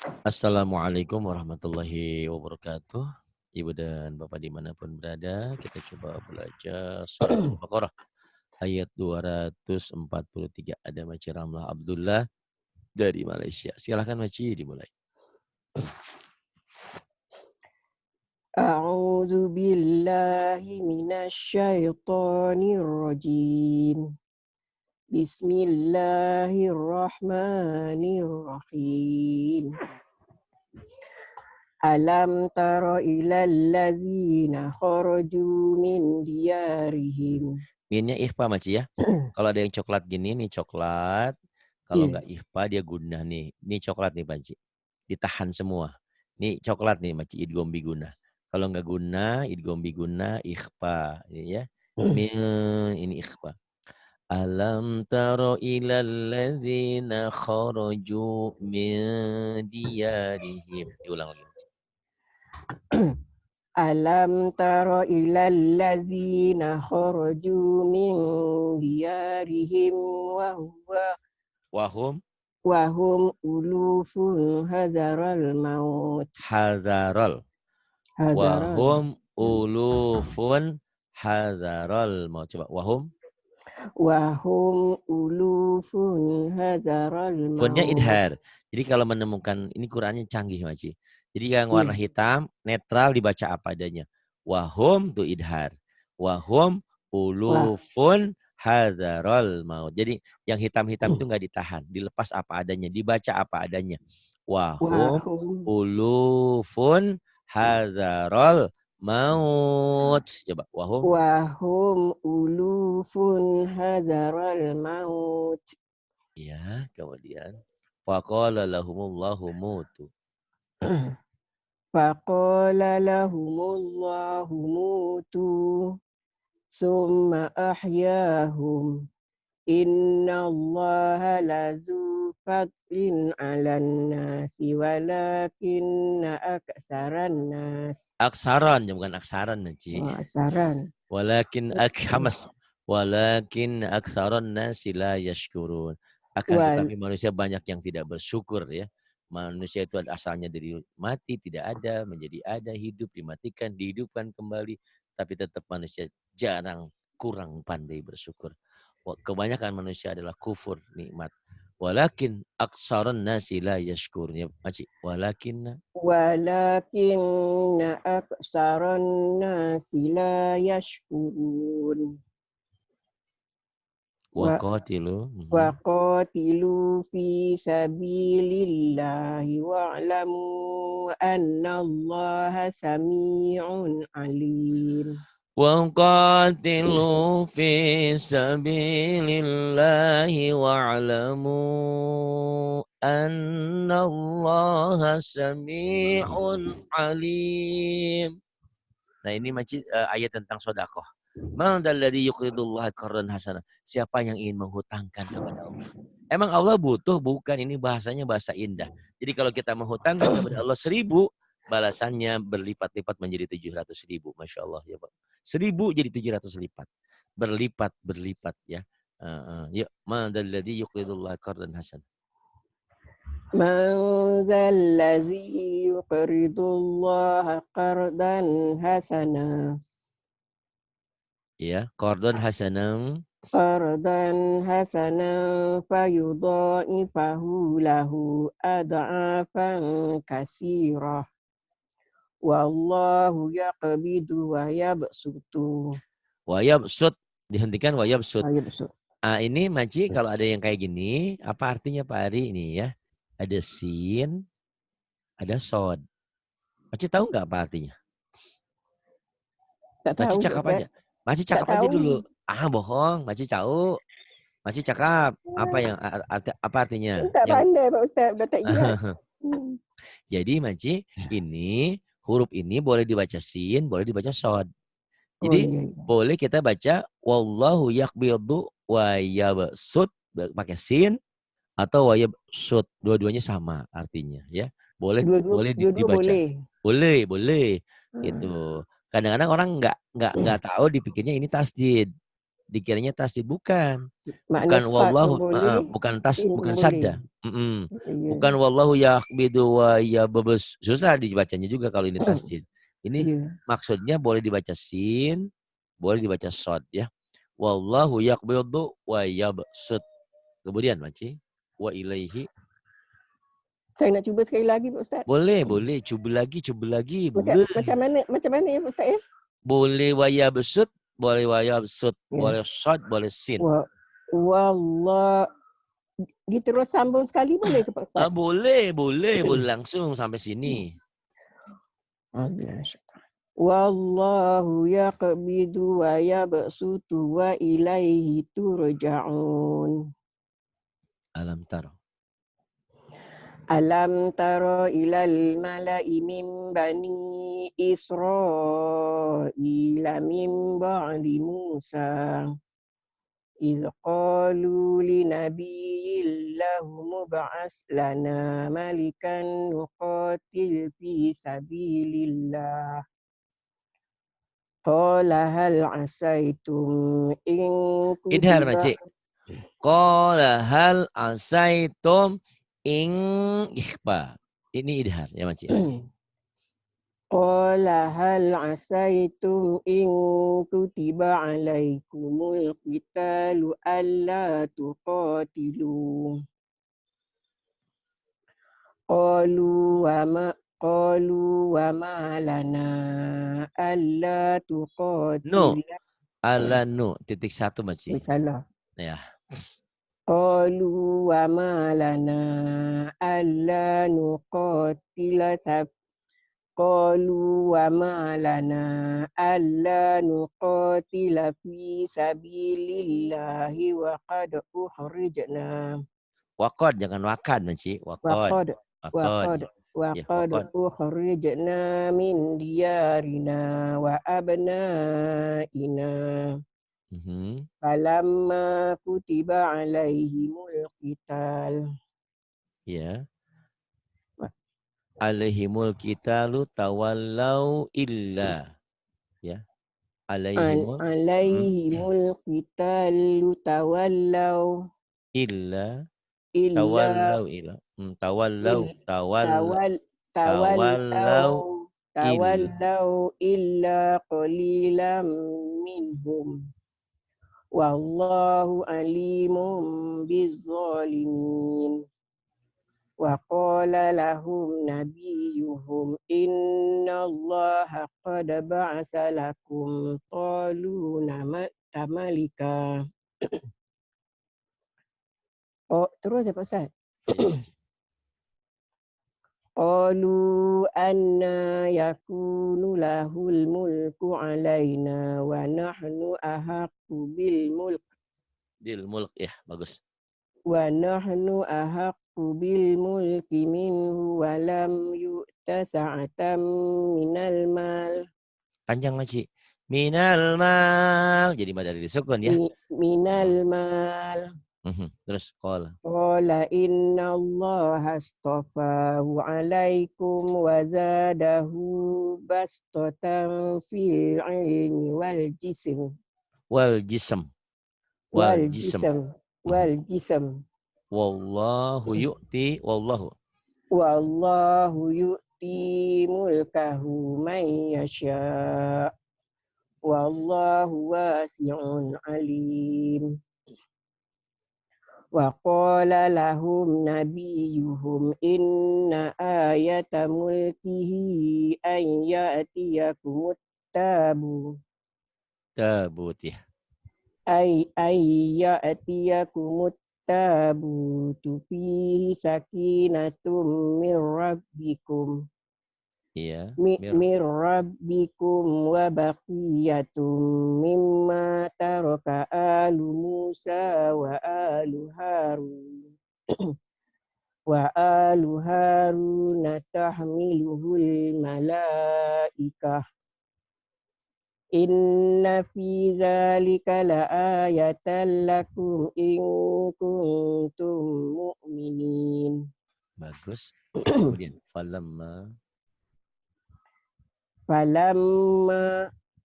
Assalamualaikum warahmatullahi wabarakatuh. Ibu dan Bapak dimanapun berada, kita coba belajar surat Al-Baqarah ayat 243. Ada Maci Ramlah Abdullah dari Malaysia. Silahkan Maci dimulai. A'udzu billahi minasyaitonir rajim. Bismillahirrahmanirrahim. Alam tara ilal ladzina kharaju min diyarihim. Minnya ikhfa Maci ya. Kalau ada yang coklat gini, nih coklat. Kalau nggak ikhfa dia gunah nih. Ini coklat nih Maci. Ditahan semua. Ini coklat nih Maci idgham bi gunah. Kalau nggak guna, idgham bi gunah, ikhfa. Ini ya. Ini ikhfa. Alam taro ilal ladzina kharaju min diyarihim. Diulang lagi. Alam tara ilal ladzina kharaju min diyarihim Wahum wahum ulufun hadaral maut. hadaral. Hadaral. Wahum ulufun hadaral. Mau coba wahum. Wahum ulufun hadaral Fonnya maut. idhar. Jadi kalau menemukan, ini Qurannya canggih Maci. Jadi yang warna Iya. hitam, netral dibaca apa adanya. Wahum itu idhar. Wahum Wah. ulufun hadaral maut. Jadi yang hitam-hitam itu nggak ditahan. Dilepas apa adanya. Dibaca apa adanya. Wahum Wahum. ulufun hadaral maut. Coba wahum. Wahum ulufun hadaral maut. Ya, kemudian. Faqala lahumullahu mutu. Faqala lahumullahu mutu. Summa ahyahum. Inna allaha lazu fadlin 'alan nasi walakinna aksaran nas. Aksaran, bukan aksaran Naci. Aksaran. Walakin akhamas. Walakin aksaran nasi la yashkurun. Akan Wal tetapi manusia banyak yang tidak bersyukur ya. Manusia itu asalnya dari mati, tidak ada, menjadi ada, hidup, dimatikan, dihidupkan kembali. Tapi tetap manusia jarang, kurang pandai bersyukur. Kebanyakan manusia adalah kufur nikmat. Walakin aksaran nasi la yashkurun. Ya, Maci. Walakin walakinna aksaran nasi la yashkurun. waqatilu. Wa qatilu fi sabilillahi wa'lamu annallaha sami'un alim. وقاتلوا في سبيل الله واعلموا أن الله سميع عليم. Nah ini ayat tentang sodakoh. Man dalladzi yuqridullaha qardan hasanah. Siapa yang ingin menghutangkan kepada Allah? Emang Allah butuh? Bukan. Ini bahasanya bahasa indah. Jadi kalau kita menghutangkan kepada Allah 1.000, balasannya berlipat-lipat menjadi 700.000. Masya Allah ya Pak. 1.000 jadi 700 lipat. Berlipat ya. Yuk, man dalladzi yuqridullaha qardan hasanah. Man dzalladzi yuqridullaha qardan hasana. Ya, qardan hasanah. Qardan hasana fayudha'ifahu lahu ad'afan katsirah. Wallahu yaqbidu wa yabsutu. Wa yabsut, dihentikan wa yabsut. Wa yabsut. Ini Maci kalau ada yang kayak gini, apa artinya Pak Ari ini ya? Ada sin, ada sod. Maci tahu nggak apa artinya? Tak Maci tahu, cakap Ustaz. aja. Maci Tak cakap aja tahu. dulu. Bohong. Maci tahu. Maci cakap. Apa artinya? Tak Yang pandai Pak Ustaz, dah tak ingat. Jadi Maci, ini huruf ini boleh dibaca sin, boleh dibaca sod. Oh Jadi iya. boleh kita baca wallahu yaqbidu wa yabsut pakai sin atau wa yabsut. Dua-duanya sama artinya ya. Boleh Dua-dua dibaca. boleh. Boleh. Itu. Kadang-kadang orang nggak tahu dipikirnya ini tasdid. Dikiranya tasdid, bukan. Makna Bukan sad pun wallahu, boleh, sin pun bukan boleh. sadda. Ya. Bukan wallahu yaqbidu wa yabsut. Susah dibacanya juga kalau ini tasdid. Ini Ya. maksudnya boleh dibaca sin, boleh dibaca shad ya. Wallahu yaqbidu wa yabsut. Kemudian Maci, wa ilaihi. Saya nak cuba sekali lagi Pak Ustaz. Boleh. Cuba lagi. Macam mana ya Pak Ustaz ya? Boleh wa yabsut, boleh wa yabsut, Ya. boleh shad, boleh sin. Wallah. Kita terus sambung sekali boleh ke Pak Ustaz? Boleh langsung sampai sini. Wallahu yaqbidu wa yabsutu wa ilaihi turja'un. Alam tara ilal mala'i min bani Israila min ba'di Musa إذ قالوا لنبي له مبعث لنا ملكا نقاتل في سبيل الله قال هل عسيتم إن Idhar كتب Makcik. Qala hal asaitum ing ikhfa. Ini idhar ya Makcik. قال هل عسيتم إن كتب عليكم القتال ألا تقاتلوا قالوا وما لنا ألا تقاتل. Ala nu. Titik satu Makcik. Salah. Ya. قالوا وما لنا ألا نقاتل قالوا وما لنا ألا نقاتل في سبيل الله وقد أخرجنا. Waqad, jangan wakad Makcik. Waqad. وقد أخرجنا من ديارنا وأبنائنا فلما كتب عليهم القتال. Ya. Alaihimul qitalu tawallau illa. Ya. Alaihimul qitalu tawallau illa. Tawallau illa. Tawallau illa qalilan minhum. Wallahu alimun bizzalimin. Wa qala lahum nabiyuhum inna allaha qad ba'atha lakum taluna malika. Oh, terus ya Pak Ustaz? Qalu anna yakunu lahul mulku alaina wa nahnu ahaqqu bil mulk. Bil mulk, ya bagus. Wa nahnu ahaqqu bil mulki minhu wa lam yu'ta sa'atan minal mal. Panjang Makcik. Minal mal. Jadi madari disukun ya. Minal mal. Terus qala. Qala inna allaha astafahu alaikum wa zadahu bastatan fil ilmi wal jism. Wal jism. Wallahu yu'ti. Wallahu yu'ti mulkahu man yasha. Wallahu wasi'un alim. Wa qala lahum nabiyuhum inna ayata mulkihi an ya'tiyakumut tabut. Tabut ya. Ya'tiyakumut tabutu fihi sakinatum min rabbikum. Iya. Mir rabbikum wa baqiyatum mimma taraka alu Musa wa alu Harun. Wa alu Harun tahmiluhul malaikah. Inna fi dzalika laayatan lakum in kuntum mu'minin. Bagus. Kemudian falamma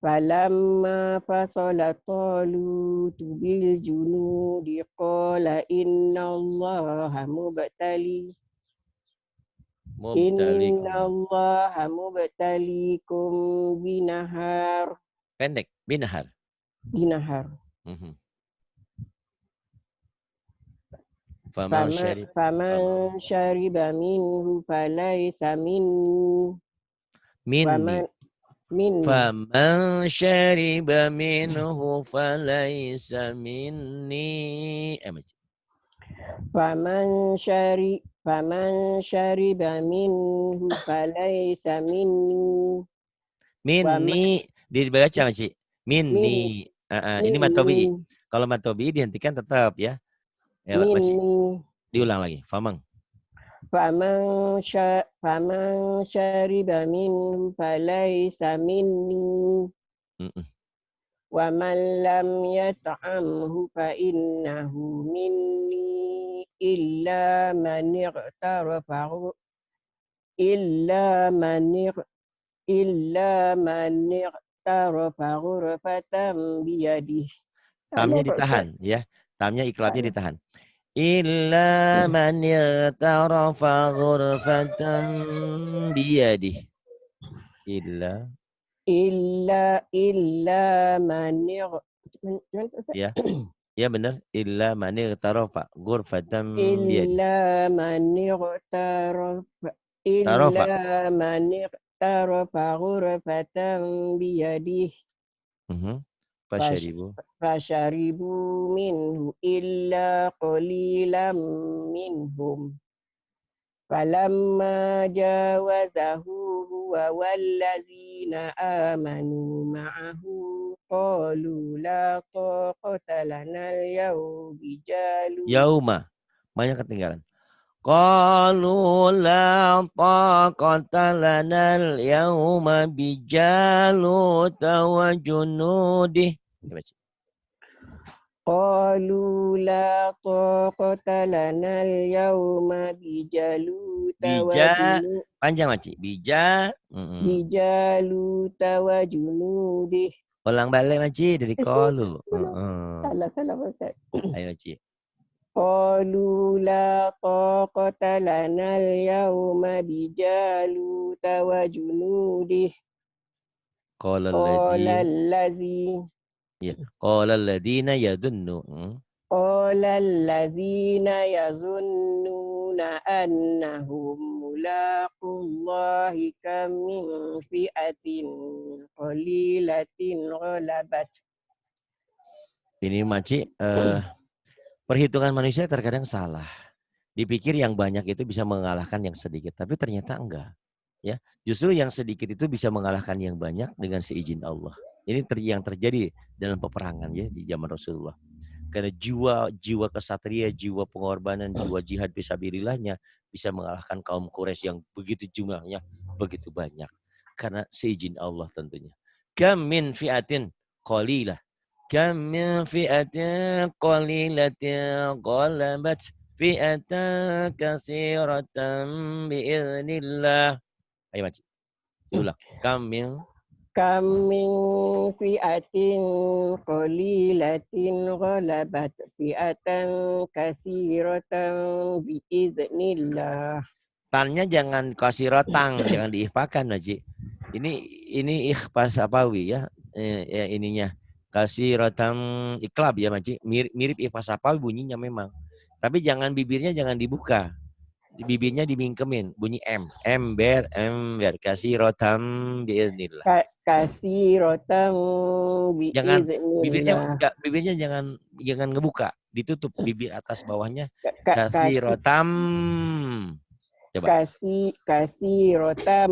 Falamma fasala Talut bil junudi qala innallaha Mubtalikum. mubtalikum binahar. Pendek, binahar. Binahar. Mhm. Faman syarib. Faman syariba minhu falaysa minni. Minni. Minni. Faman syariba minhu falaysa minni. Baca. Faman syariba minhu falaysa minni. Minni dibaca Maci. Minni. Ini matobi. Minni. Kalau matobi dihentikan tetap ya. Ya, Maci. Minni. Diulang lagi. Famang. Faman syariba minhu falaysa minni. Wa man lam yat'amhu fa innahu minni illa man iqtarafa ghurfatan biyadihi. Tamnya ditahan ya. Tamnya iklabnya ditahan. Illa man iqtarafa ghurfatan biyadihi. Illa man ya. Ya benar. Illa man iqtarafa ghurfatan biyadihi. illa man iqtarafa ghurfatan biyadihi. Fasharibu minhu illa qalilan minhum. Falamma jawazahu huwa wallazina amanu ma'ahu qalu la taqata lana al-yawma bijalut. Yauma. Banyak ketinggalan. Qalu la taqata lana al-yawma bijalut wa junudih. Qalu la taqata lana al-yawma bijalut wa junudih. Panjang Maci. Bijalut wa junudih. Ulang balik Maci dari qalu. Salah Ustaz. Ayo Maci. Qalu la taqata lana al-yawma bijalut wa junudih. Qala alladhina yadhunnu. Qala alladhina yazunnuna annahum mulaqullahi kam min fi'atin qalilatin ghalabat. Ini Maci, perhitungan manusia terkadang salah. Dipikir yang banyak itu bisa mengalahkan yang sedikit, tapi ternyata enggak. Ya, justru yang sedikit itu bisa mengalahkan yang banyak dengan seizin Allah. Ini yang terjadi dalam peperangan ya di zaman Rasulullah. Karena jiwa kesatria, jiwa pengorbanan, jiwa jihad fisabilillahnya bisa mengalahkan kaum Quraisy yang begitu jumlahnya, begitu banyak. Karena seizin Allah tentunya. Kam min fi'atin qalilah. Kam min fi'atin qalilatin qalabat fi'atan katsiratan bi'iznillah. Ayo Maci. Diulang. Kam min fi'atin qalilatin ghalabat fi'atan katsiratan bi'iznillah. Tannya jangan kasih rotang, jangan diikhfakan Maci. Ini ikhfas apawi ya. Ininya kasih rotang iklab ya Maci. Mirip ikhfas apawi bunyinya memang. Tapi jangan bibirnya jangan dibuka. Bibirnya dimingkemin, bunyi M. Ember, kasih rotam biiznillah. Kasih rotam Jangan biiznillah. bibirnya jangan ngebuka, ditutup bibir atas bawahnya. Kasih rotam. Coba. Kasih rotam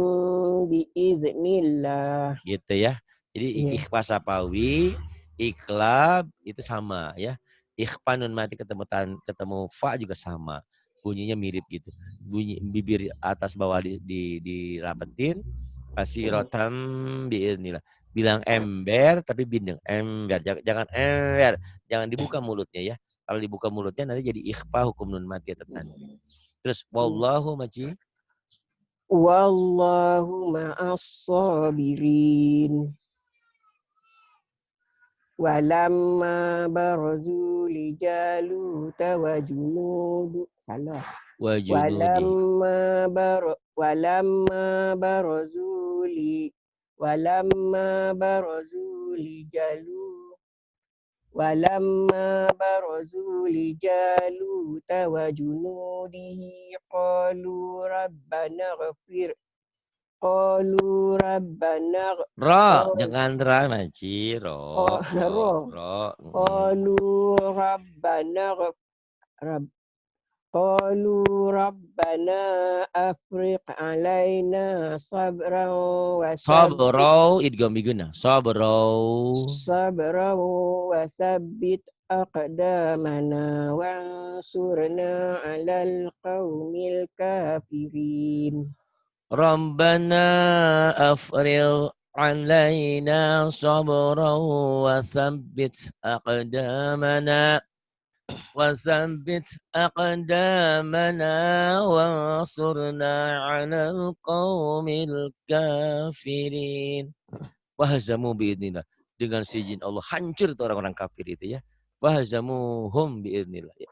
biiznillah. Gitu ya. Jadi ikhfa sapawi, iklab itu sama ya. Ikhfa nun mati ketemu fa juga sama. Bunyinya mirip gitu. Bunyi bibir atas bawah dirapetin. Kasih rotam biiznillah. Bilang ember tapi bindeng. Ember. Jangan ember. Jangan dibuka mulutnya ya. Kalau dibuka mulutnya nanti jadi ikhfa hukum nun mati tertanwin. Terus wallahu Maci. Wallahu ma'as sabirin. Walamma barazu li Jaluta wa junudu. Salah. Wa junudi. Walamma barazu li Jalut. Walamma barazu li Jaluta wa junudihi qalu rabbana Ra, jangan ra maci. Ro, ro ro. qalu rabbana afriq alaina sabran wa Sabrau idgham biguna. Sabrau. sabbit aqdamana wansurna alal qaumil kafirin. Rabbana afril alaina sabrau wa thabbit aqdamana wansurna 'alal qaumil kafirin. Wahazamu biidnillah. Dengan seizin Allah hancur tuh orang-orang kafir itu ya. Wahazamuhum biidnillah. Ya.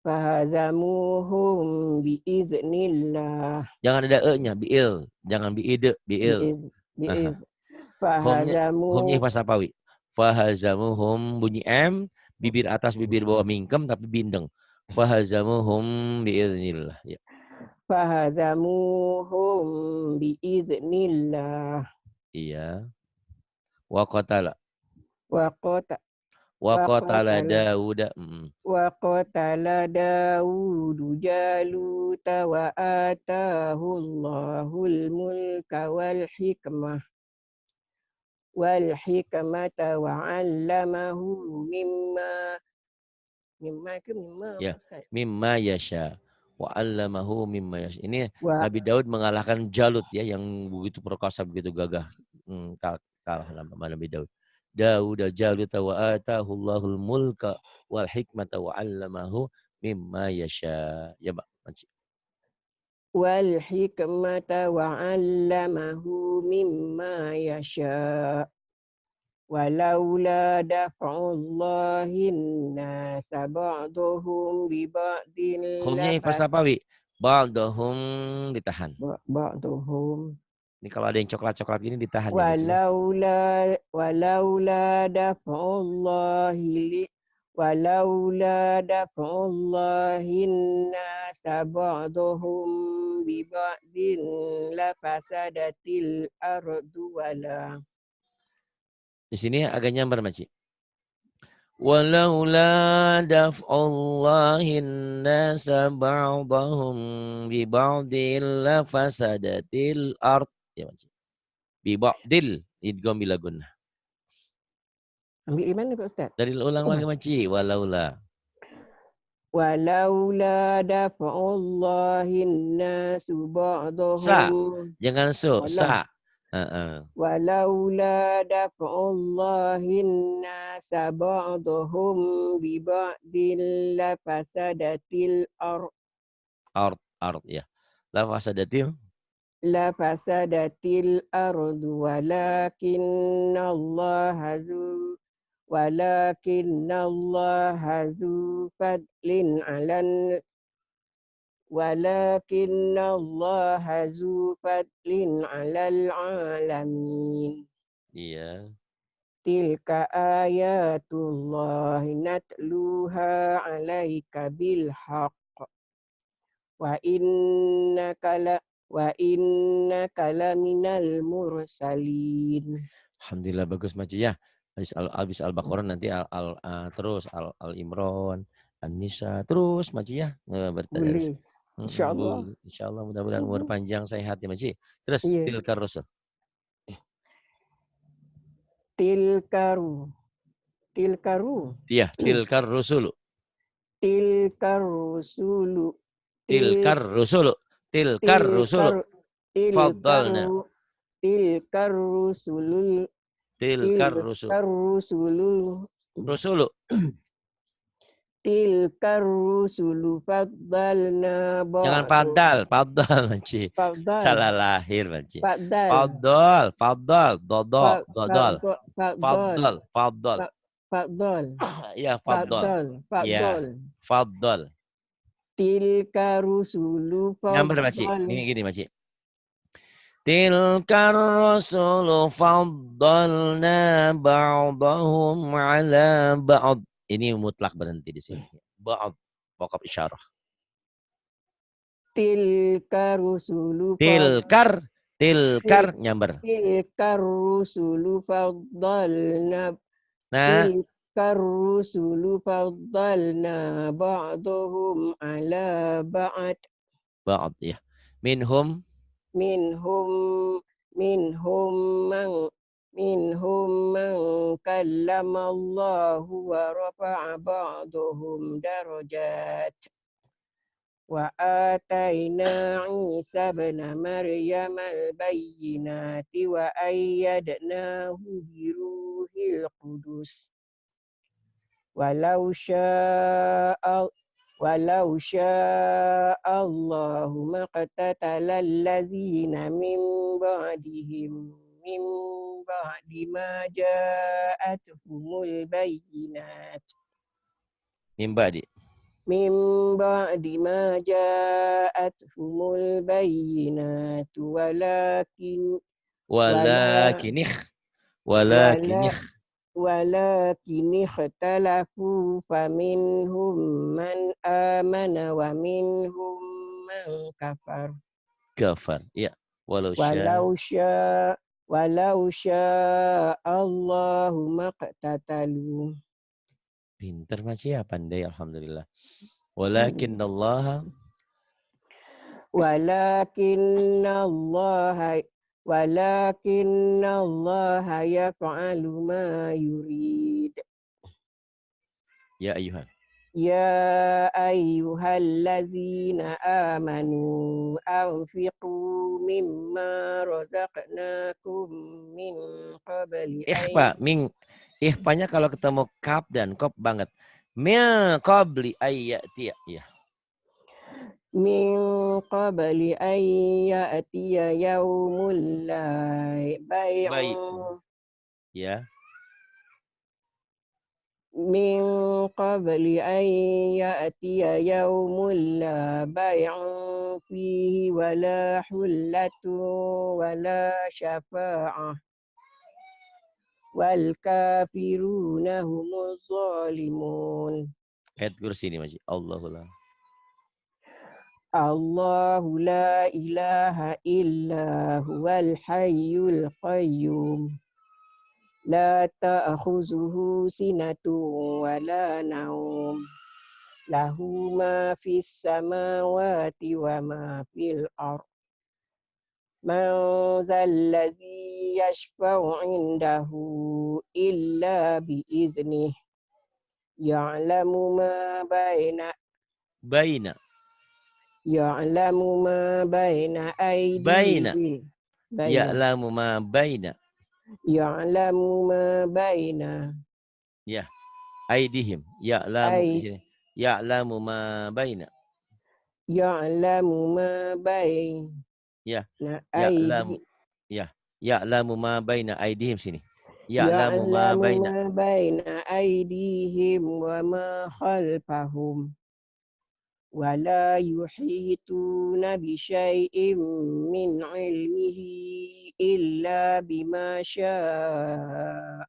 Fahazamuhum biiznillah. Jangan ada e-nya, biil. Jangan biide, biil. Homnya pas apawi. Fahazamuhum bunyi M, bibir atas bibir bawah mingkem tapi bindeng. Fahazamuhum biiznillah. Ya. Fahazamuhum biiznillah. Iya. Wa qatala. Wa qatala Dauda. Wa qatala Daudu Jaluta wa atahu Allahul mulka wal hikmata wa 'allamahu mimma yasha. Wa 'allamahu mimma yasha. Ini Nabi Daud mengalahkan Jalut ya yang begitu perkasa, begitu gagah. Kalah sama Nabi Daud. Daud Jalut wa atahu Allahul mulka wal hikmata wa 'allamahu mimma yasha. Ya, Pak. Wal hikmata wa 'allamahu mimma yasha. Walaula daf'ullahin nasa ba'duhum bi ba'din. Humnya pas apa, Wi? Ba'duhum ditahan. Ba'duhum. Ini kalau ada yang coklat-coklat gini ditahan. Walaula daf'ullahin nasa ba'duhum bi ba'din la fasadatil ardu wala. Di sini agak nyambar, Maci. Walaula daf'ullahin nasa ba'dahum bi ba'dil la fasadatil ard. Ya, Maci. Bi ba'dil idgham bila gunnah. Ambil di mana, Pak Ustaz? Dari ulang lagi, Maci. Walaula daf'ullahin nasu ba'dahum. Sa. Jangan so. Sa. Walaula daf'ullahin nasa ba'dahum bi ba'din la fasadatil ard ya. La fasadatil ardu walakinna Allah zu fadlin 'alal alamin. Iya. Tilka ayatullahi natluha 'alaika bil haqq. Wa innaka laminal mursalin. Alhamdulillah bagus, Maci ya. Habis Al-Baqarah nanti terus Al-Imran, An-Nisa terus, Maci ya. Boleh. Insyaallah. Insyaallah mudah-mudahan umur panjang sehat ya, Maci. Terus tilkar rusul. Tilkaru. Iya, tilkar rusulu. Tilkar rusulu. Faddalna. Tilkar rusulu. Tilkar rusulu faddalna Jangan ba'dahum. padal Manci. Faddal. Salah lahir Manci. Faddal. Fadal, dodol, dodol. Faddal. Fadal, fadal. Faddal. Ya, fadal. Faddal. Ya, Faddal. fadal. Tilka rusulu Nyamber Maci. faddal. Ini gini Maci. Tilkar rusulu faddalna ba'dahum ala ba'd. Ini mutlak berhenti di sini. Ba'd. Pokok isyarah. Tilka rusulu Tilkar nyamber. Tilka rusulu faddalna. Nah, Tilka rusulu faddalna ba'dahum ala ba'd. ba'd ya. Minhum Minhum minhum man kallama Allahu wa rafa'a ba'dahum darajat. Wa atayna Isa ibn Maryam al-bayyinati wa ayyadnahu bi ruhil qudus. Walau syaa Allahu maqtatala allazina min ba'di ma ja'atuhumul bayyinat. min ba'di. Min ba'di ma ja'atuhumul bayyinat walakin ikhtalafu faminhum man amana wa minhum man kafar. Kafar. Ya. Walau syaa Allahu maqtatalu. Pintar Maci ya, pandai alhamdulillah. Walakin Allah yaf'alu ma yurid. ya ayuhan. Ya ayyuhallazina amanu anfiqu mimma razaqnakum min qabli Ikhfanya kalau ketemu kaf dan kop banget. Min qabli ayyati ya. Min qabli ayyatiya yaumul la bay'un. Ya. Min qabli ayyatiya yaumul la bay'un fihi wala hullatun wala syafa'ah. Wal kafiruna humuz zalimun. Ayat kursi ini Maci. Allahu la ilaha illa huwal hayyul qayyum. La ta'khuzuhu sinatun wa la naum. Lahu ma fis samawati wa ma fil ardh. Man dzalladzi yashfa'u 'indahu illa bi'idznih. Ya'lamu ma baina aydihim. Ya'lamu ma baina. Ya'lamu ma baina. Ya. Aydihim. Ya'lamu ma baina. Ya'lamu ma baina. Ya. Ya'lamu ma baina aydihim sini. Ya'lamu ma baina aydihim wa ma khalfahum. Wa la yuhituna bi syai'in min 'ilmihi illa bima syaa.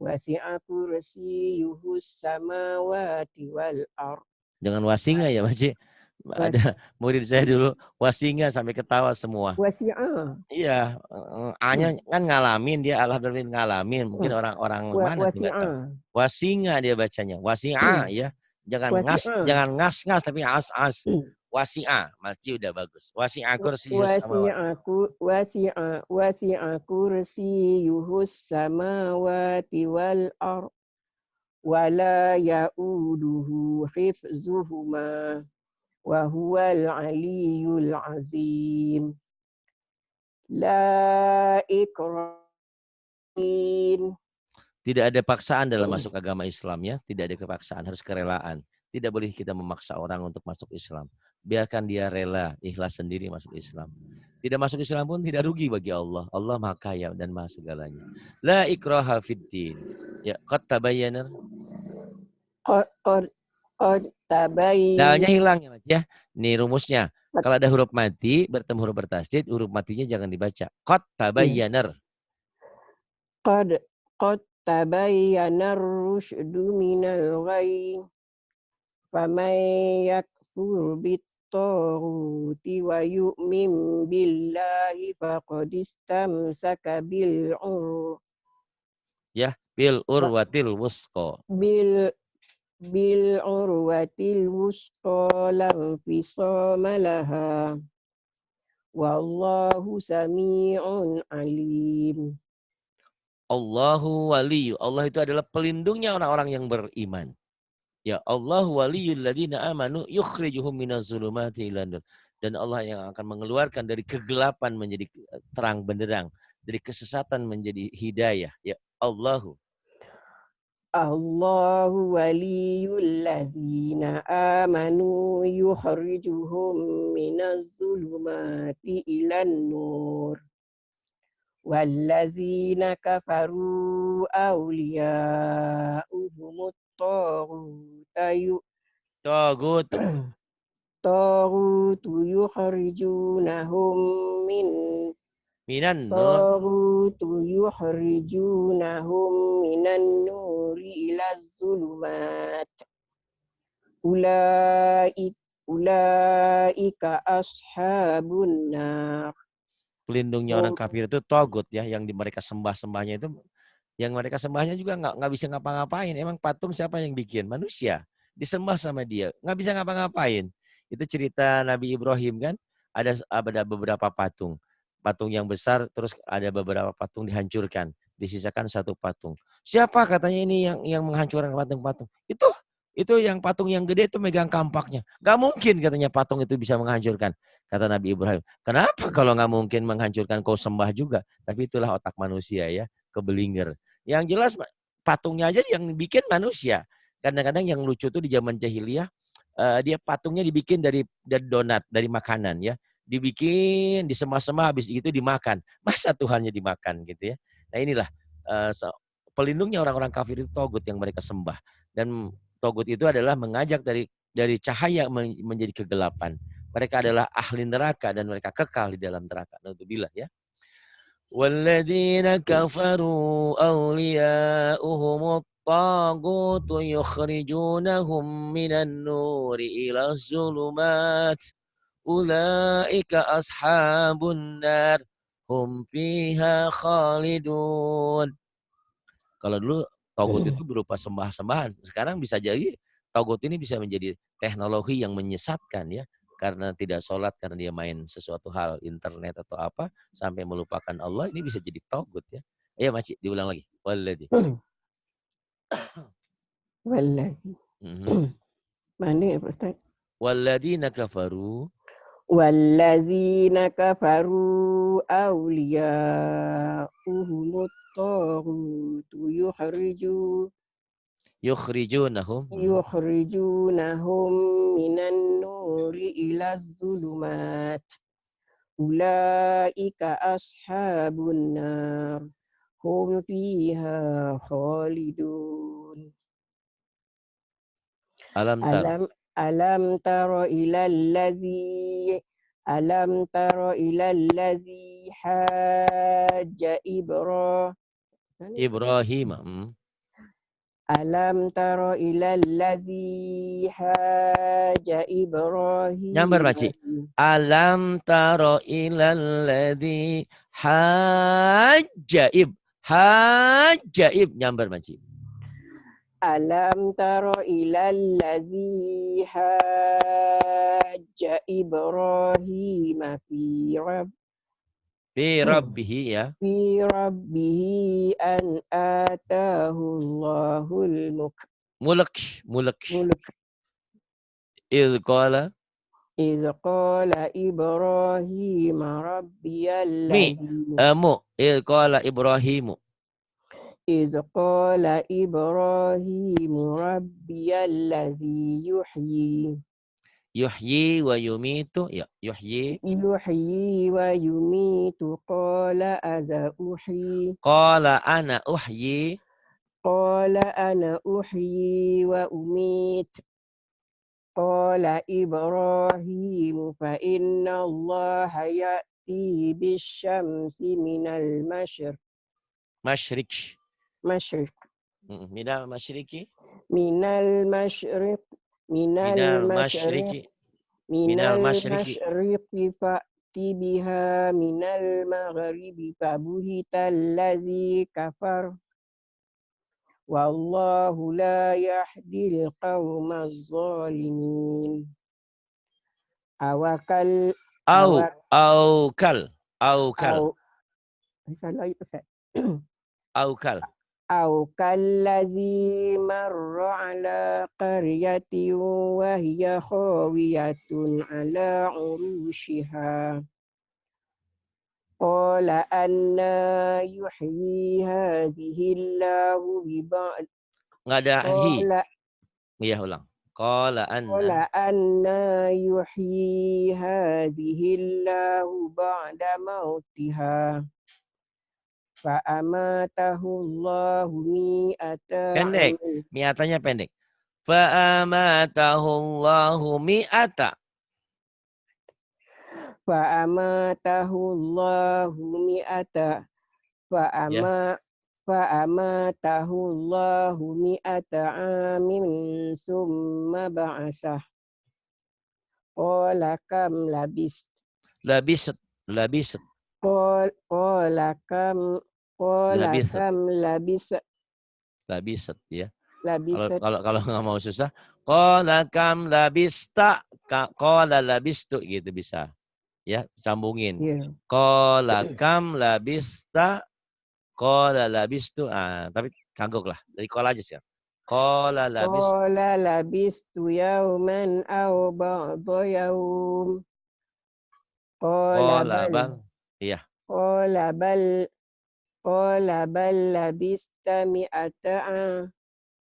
Wasi'a kursiyyuhus samawati wal ardh. Dengan wasinga ya Maci. Ada murid saya dulu wasinga sampai ketawa semua. Wasi'a. Iya, A-nya kan ngalamin, dia alhamdulillah ngalamin. Mungkin orang-orang mana tuh nggak tahu. Wasinga dia bacanya. Wasi'a ya. Jangan ngas tapi as. Wasi'a, Maci udah bagus. Wasi'a kursiyyus samawati. Wasi'a kursiyyuhus samawati wal ardh. Wala ya'uduhu hifzuhuma. Wa huwal aliyyul azim. La ikrahin. Tidak ada paksaan dalam masuk agama Islam ya. Tidak ada kepaksaan, harus kerelaan. Tidak boleh kita memaksa orang untuk masuk Islam. Biarkan dia rela, ikhlas sendiri masuk Islam. Tidak masuk Islam pun tidak rugi bagi Allah. Allah Maha Kaya dan Maha segalanya. La ikraha fiddin. Ya, qad tabayyana. Qad tabayyan. Dalnya hilang ya, Mas ya. Ini rumusnya. Kalau ada huruf mati bertemu huruf bertasydid, huruf matinya jangan dibaca. Qad tabayyana. Qad tabayyana ar-rusydu minal ghayy. Faman yakfur bit-taghuti wa yu'min billahi faqad istamsaka bil urwatil wusqa. Bil urwatil wusqa lam fisama laha. Wallahu sami'un alim. Allahu waliyu. Allah itu adalah pelindungnya orang-orang yang beriman. Ya, Allahu waliyul ladzina amanu yukhrijuhum minaz zulumati ilan nur. Dan Allah yang akan mengeluarkan dari kegelapan menjadi terang benderang, dari kesesatan menjadi hidayah. Ya, Allahu waliyul ladzina amanu yukhrijuhum minaz zulumati ilan nur. Walladzina kafaru awliya'uhumut tagutu yukhrijunahum minan nuri ilaz zulumat. Ulaika ashabun nar. Pelindungnya orang kafir itu togut ya, yang mereka sembahnya itu, yang mereka sembahnya juga nggak bisa ngapa-ngapain. Emang patung siapa yang bikin? Manusia. Disembah sama dia, nggak bisa ngapa-ngapain. Itu cerita Nabi Ibrahim kan, ada beberapa patung yang besar, terus ada beberapa patung dihancurkan, disisakan satu patung. Siapa katanya ini yang menghancurkan patung-patung? Itu yang patung yang gede itu megang kampaknya. Gak mungkin katanya patung itu bisa menghancurkan. Kata Nabi Ibrahim. Kenapa kalau gak mungkin menghancurkan kau sembah juga? Tapi itulah otak manusia ya. Kebelinger. Yang jelas patungnya aja yang bikin manusia. Kadang-kadang yang lucu tuh di zaman jahiliyah. Dia patungnya dibikin dari donat, dari makanan ya. Dibikin, disembah-sembah, habis itu dimakan. Masa Tuhannya dimakan gitu ya. Nah inilah pelindungnya orang-orang kafir itu togut yang mereka sembah. Dan togut itu adalah mengajak dari cahaya menjadi kegelapan. Mereka adalah ahli neraka dan mereka kekal di dalam neraka. Naudzubillah ya. Walladzina kafaru awliya'uhumut tagutu yukhrijunahum minan nuri ila zulumat. Ulaika ashabun nar hum fiha khalidun. Kalau dulu togut itu berupa sembah-sembahan. Sekarang bisa jadi togut ini bisa menjadi teknologi yang menyesatkan ya. Karena tidak sholat, karena dia main sesuatu hal, internet atau apa, sampai melupakan Allah, ini bisa jadi togut ya. Ayo Maci, diulang lagi. Walladzi. Mana ya Pak Ustaz? Walladzina kafaru. Walladzina kafaru awliya'uhumut tagutu yukhrijunahum minan nuri ilaz zulumat. Ulaika ashabun nar hum fiha khalidun. Alam tara ilal ladzi hajja Ibrahim. Alam tara ilal ladzi hajja Ibrahim. Nyambar Maci. Alam tara ilal ladzi hajja nyambar Maci. Alam tara ilal ladzi hajja Ibrahim fi rabbihi ya. Fi rabbihi an atahu Allahul mulk. Idh qala Ibrahim rabbiyal idh qala Ibrahimu. إذ قال إبراهيم ربي الذي يحيي Yuhyi wa yumitu. Ya, yuhyi. ويميت قال أذا أحيي Qala ana uhyi. قال أنا أحيي وأميت قال إبراهيم فإن الله يأتي بالشمس من المشرق Masyrik. مشرق Minal masyriki. من المشرق من Minal المشرق masyriki. من Minal masyriki. المشرق فأت بها من المغرب فبهت الذي كفر والله لا يهدي القوم الظالمين أوكل Au. أو Aukal. Aukal. أو salah Ustaz. Aukal. أو كالذي مر على قرية وهي خاوية على عروشها قال أنا يحيي هذه الله ببعد Nggak ada hi. قال Iya, ulang. Qala قال anna. أنا يحيي هذه الله بعد موتها فأماته الله مئة Pendek. عام Mi'atanya pendek. Fa'amatahu Allahu mi'ata. فأماته الله مئة Ya. فأماته الله مئة عام ثم بعثه قال كم لبثت Labisat. Labisat. قال كم Labisat. لبثت Labisat. Ya. Kalau لبثت kalau kalau nggak mau susah. Qala kam labista. Qala labistu. Gitu bisa. Ya, sambungin. ya. Qala kam labista. Qala labistu. Ah, tapi kagok lah. Dari qala aja sih. Qala labis. قال لبثت يوما أو بعض يوم قال Qala بل bal. Iya. قال بل قال بل لبثت مئة عام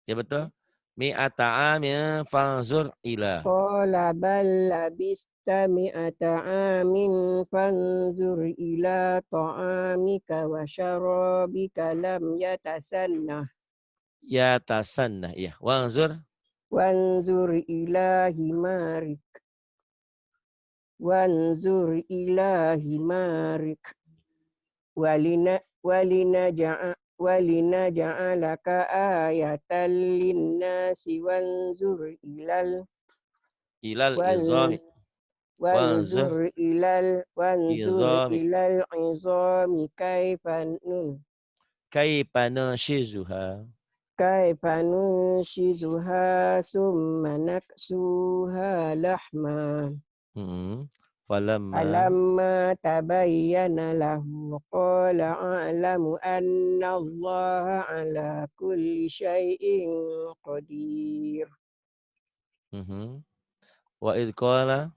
Ya betul. Mi'ata amin fanzur ila. قال بل لبثت مئة عام فانظر إلى طعامك وشرابك لم يتسنه Ya tasannah. Iya. Wanzur. وانظر إلى حمارك وانظر إلى حمارك ولنجعلك آية للناس Ilal وان- izami. Wanzur. وانظر Izami. إلى العظام Kaifa nashizuha. كيف ننشزها ثم نكسوها لحما Falamma. فلما تبين له قال أعلم أن الله على كل شيء قدير Wa idh qala.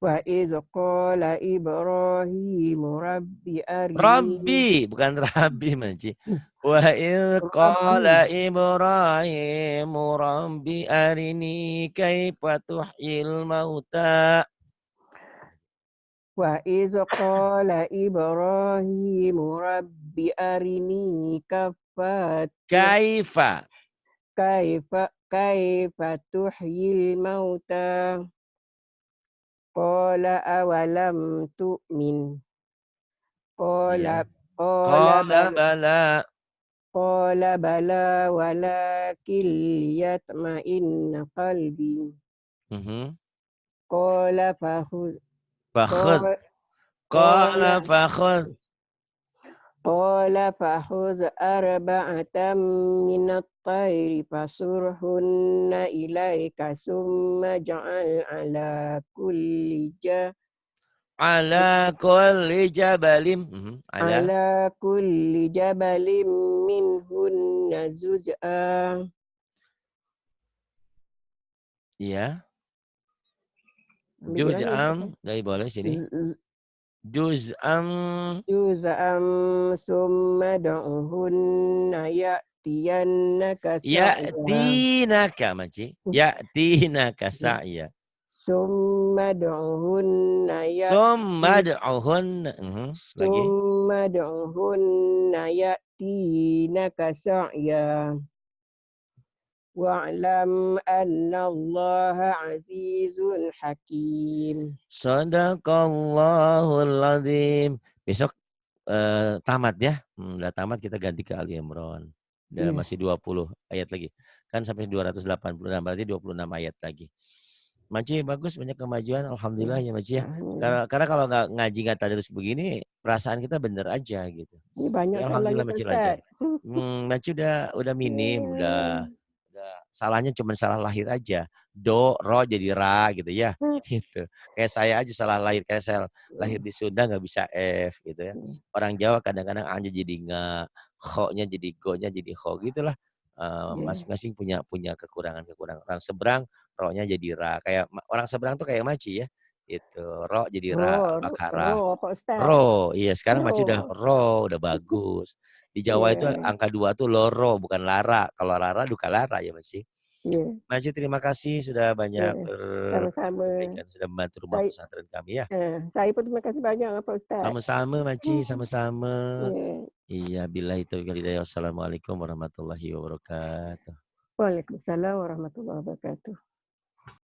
وإذ قال إبراهيم رب أرني Rabbi. Bukan Rabbi manci. Wa idh qala Ibrahim Rabbi arini kaifa tuhyil mauta. وإذ قال إبراهيم رب أرني Kaifa. كيف كيف تحيي الموتى قال أولم تؤمن قال Iya. قال Qala بل bala. قال بلى ولكن ليطمئن قلبي قال فخذ Fakhud. قال Qala قال fakhud. قال فخذ أربعة من الطير فصرهن إليك ثم اجعل على كل Ala kulli jabalim. Ala. على كل جبل منهن جزءا Iya. Ambil lagi. Juj'an. Dari boleh sini. Juz'am juz'an summa du'hunna ya'tiyannaka sa'ya. ya'tinaka maci. Ya'tinaka sa'ya. Summa du'hunna Summa ad'uhun. Lagi. summa du'hunna ya'tinaka sa'ya. Wa'lam anna Allah azizun hakim. Shadaqallahul azim. Besok tamat ya. Udah tamat kita ganti ke Ali Imran. Udah Iya. masih 20 ayat lagi. Kan sampai 286 berarti 26 ayat lagi. Maci bagus banyak kemajuan alhamdulillah ya Maci ya. Karena kalau nggak ngaji nggak tadarus begini perasaan kita bener aja gitu. Ini banyak Ya, salahnya alhamdulillah Pak Maci lancar. Ustaz. Maci udah minim, udah salahnya cuma salah lahir aja. Do, ro jadi ra gitu ya. Gitu. Kayak saya aja salah lahir, kayak saya lahir di Sunda nggak bisa F gitu ya. Orang Jawa kadang-kadang anja jadi nga, kho-nya jadi go-nya jadi ho gitulah. Masing-masing punya kekurangan-kekurangan. Orang seberang ro-nya jadi ra. Kayak orang seberang tuh kayak Maci ya. Itu ro jadi ra bakara. Roh Pak Ustaz. Ro, iya sekarang Maci udah Roh. ro, udah bagus. Di Jawa itu Iya. angka 2 tuh loro, bukan lara. Kalau lara duka lara ya Maci. Iya. Maci terima kasih sudah banyak Iya. Sama-sama. kebaikan, sudah membantu rumah pesantren kami ya. Saya pun terima kasih banyak Pak Ustaz. Sama-sama Maci, sama-sama. Iya. Iya, billahi taufiq wal hidayah. Wassalamualaikum warahmatullahi wabarakatuh. Waalaikumsalam warahmatullahi wabarakatuh.